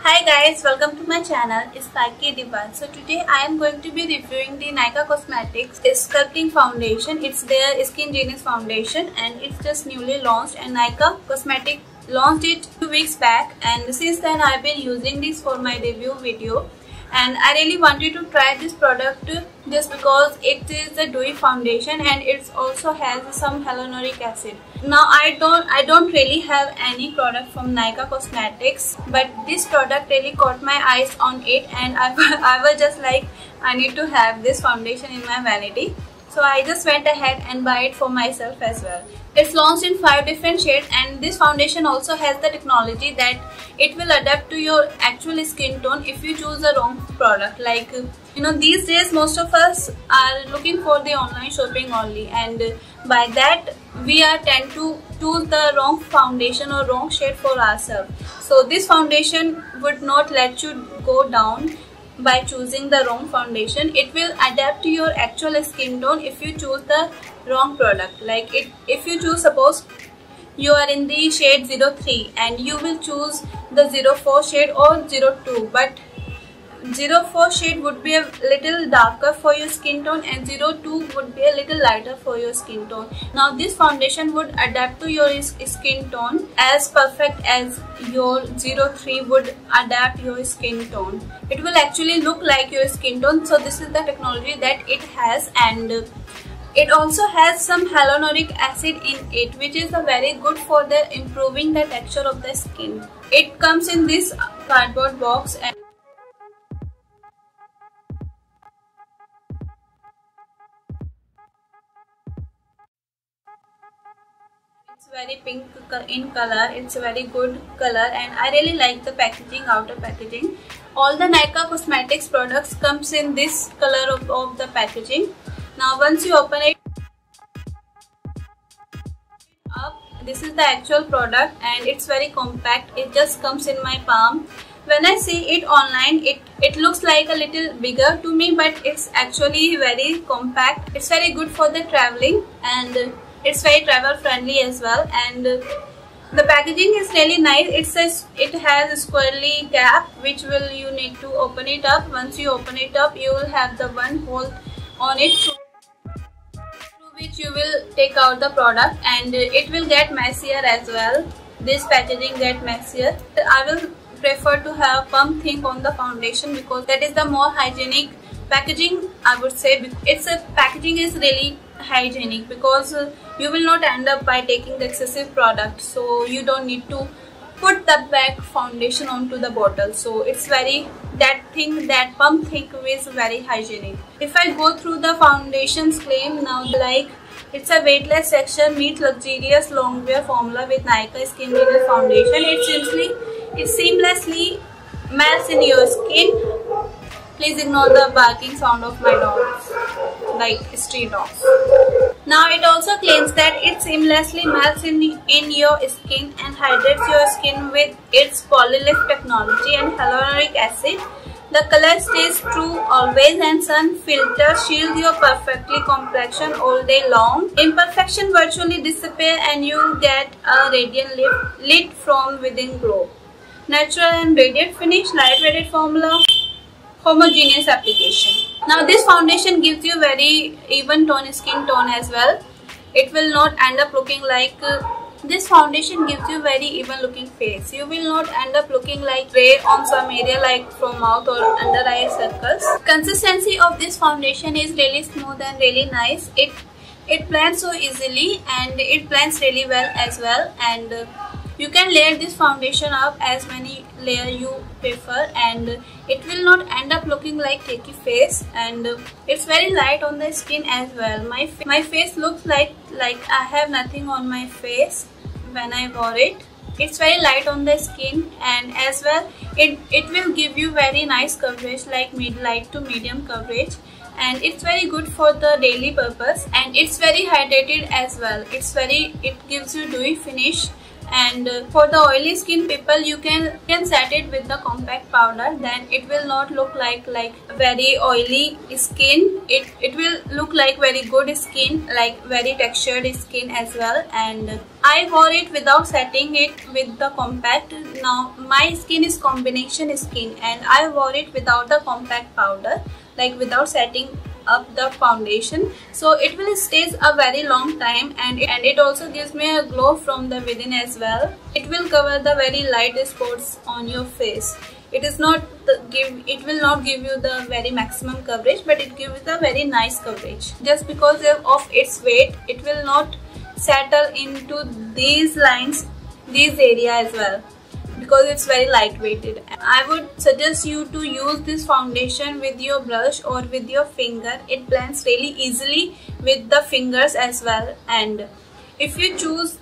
Hi guys, welcome to my channel. It's Saiki Divan. So today I am going to be reviewing the Nykaa Cosmetics Sculpting Foundation. It's their Skin Genius Foundation and it's just newly launched, and Nykaa Cosmetics launched it 2 weeks back, and since then I've been using this for my review video. And I really wanted to try this product just because it is a dewy foundation and it also has some hyaluronic acid. Now I don't really have any product from Nykaa Cosmetics, but this product really caught my eyes on it, and I was just like, I need to have this foundation in my vanity. So I just went ahead and buy it for myself as well. It's launched in 5 different shades, and this foundation also has the technology that it will adapt to your actual skin tone if you choose the wrong product. Like, these days most of us are looking for the online shopping only, and by that we tend to choose the wrong foundation or wrong shade for ourselves. So this foundation would not let you go down by choosing the wrong foundation. It will adapt to your actual skin tone if you choose the wrong product. Like if you choose, suppose you are in the shade 03 and you will choose the 04 shade or 02, but 04 shade would be a little darker for your skin tone and 02 would be a little lighter for your skin tone. Now this foundation would adapt to your skin tone as perfect as your 03 would adapt your skin tone. It will actually look like your skin tone. So this is the technology that it has, and it also has some hyaluronic acid in it, which is very good for the improving the texture of the skin. It comes in this cardboard box, and it's very pink in color. It's a very good color, and I really like the packaging, outer packaging. All the Nykaa Cosmetics products comes in this color of the packaging. Now once you open it up, this is the actual product, and it's very compact. It just comes in my palm. When I see it online, it looks like a little bigger to me, but it's actually very compact. It's very good for the traveling, and it's very travel friendly as well. And the packaging is really nice. It has a squarely cap, which you need to open it up. Once you open it up, you will have the one hole on it through which you will take out the product, and it will get messier as well. This packaging get messier. I will prefer to have pump thing on the foundation because that is the more hygienic packaging, I would say. Packaging is really hygienic because you will not end up by taking the excessive product, so you don't need to put the back foundation onto the bottle. So it's that pump thing is very hygienic. If I go through the foundation's claim now, like, it's a weightless section meets luxurious longwear formula with Nykaa Skin Genius Foundation. It seamlessly melts in your skin. Please ignore the barking sound of my dogs, like street dogs. Now it also claims that it seamlessly melts in your skin and hydrates your skin with its polylift technology and hyaluronic acid. The color stays true always, and sun filter shields your perfectly complexion all day long. Imperfection virtually disappear and you get a radiant lit from within glow. Natural and radiant finish, lightweighted formula, homogeneous application. Now this foundation gives you very even tone skin tone as well. It will not end up looking like this foundation gives you very even looking face. You will not end up looking like gray on some area like from mouth or under eye circles. Consistency of this foundation is really smooth and really nice. It blends so easily, and it blends really well as well, and you can layer this foundation up as many layer you prefer, and it will not end up looking like cakey face, and it's very light on the skin as well. My face looks like I have nothing on my face when I wore it. It's very light on the skin, and as well it will give you very nice coverage, like light to medium coverage, and it's very good for the daily purpose, and it's very hydrated as well. It gives you dewy finish And for the oily skin people, you can set it with the compact powder, then it will not look like very oily skin. It will look like very good skin, like very textured skin as well. And I wore it without setting it with the compact. Now my skin is combination skin and I wore it without the compact powder, like without setting up the foundation, so it will stays a very long time, and it also gives me a glow from the within as well. It will cover the very light spots on your face. It will not give you the very maximum coverage, but it gives the very nice coverage. Just because of its weight, it will not settle into these lines, these area as well, because it's very lightweighted. I would suggest you to use this foundation with your brush or with your finger. It blends really easily with the fingers as well. And if you choose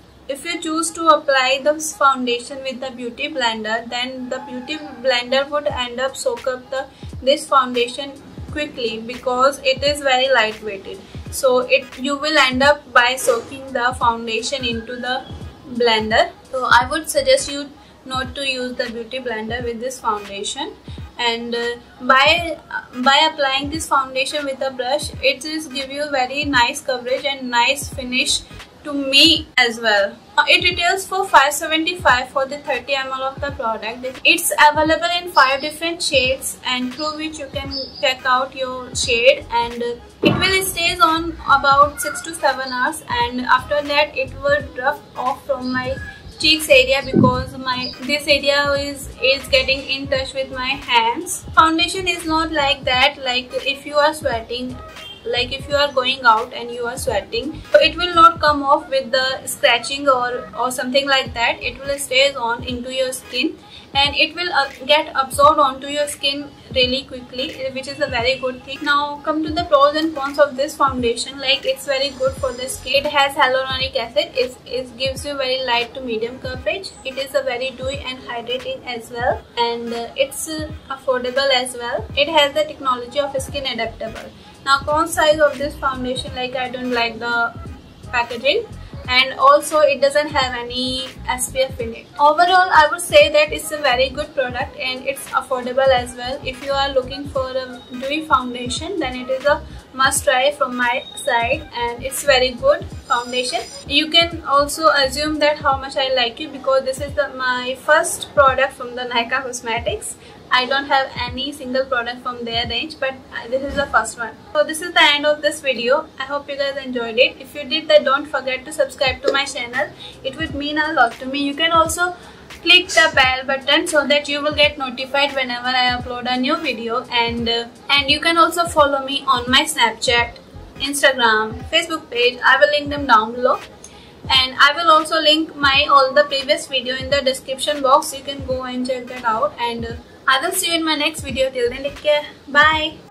to apply this foundation with the beauty blender, then the beauty blender would end up soak up this foundation quickly, because it is very lightweighted. So you will end up by soaking the foundation into the blender. So I would suggest you not to use the beauty blender with this foundation. And by applying this foundation with a brush, it just give you very nice coverage and nice finish to me as well. It retails for $575 for the 30 ml of the product. It's available in 5 different shades, and through which you can check out your shade, and it will stays on about 6 to 7 hours, and after that it will rough off from my cheeks area, because this area is getting in touch with my hands. Foundation is not like that, like if you are sweating, like if you are going out and you are sweating, so it will not come off with the scratching or something like that. It will stays on into your skin, and it will get absorbed onto your skin really quickly, which is a very good thing. Now come to the pros and cons of this foundation. Like, it's very good for the skin. It has hyaluronic acid. It gives you very light to medium coverage. It is a very dewy and hydrating as well, and it's affordable as well. It has the technology of skin adaptable. Now con size of this foundation, like I don't like the packaging, and also it doesn't have any SPF in it. Overall, I would say that it's a very good product and it's affordable as well. If you are looking for a dewy foundation, then it is a must try from my side, and it's very good foundation. You can also assume that how much I like it, because this is my first product from the Nykaa Cosmetics. I don't have any single product from their range, but this is the first one. So this is the end of this video. I hope you guys enjoyed it. If you did, then don't forget to subscribe to my channel. It would mean a lot to me. You can also click the bell button so that you will get notified whenever I upload a new video, and you can also follow me on my Snapchat, Instagram, Facebook page. I will link them down below, and I will also link all the previous video in the description box. You can go and check that out, and I will see you in my next video. Till then, take care. Bye.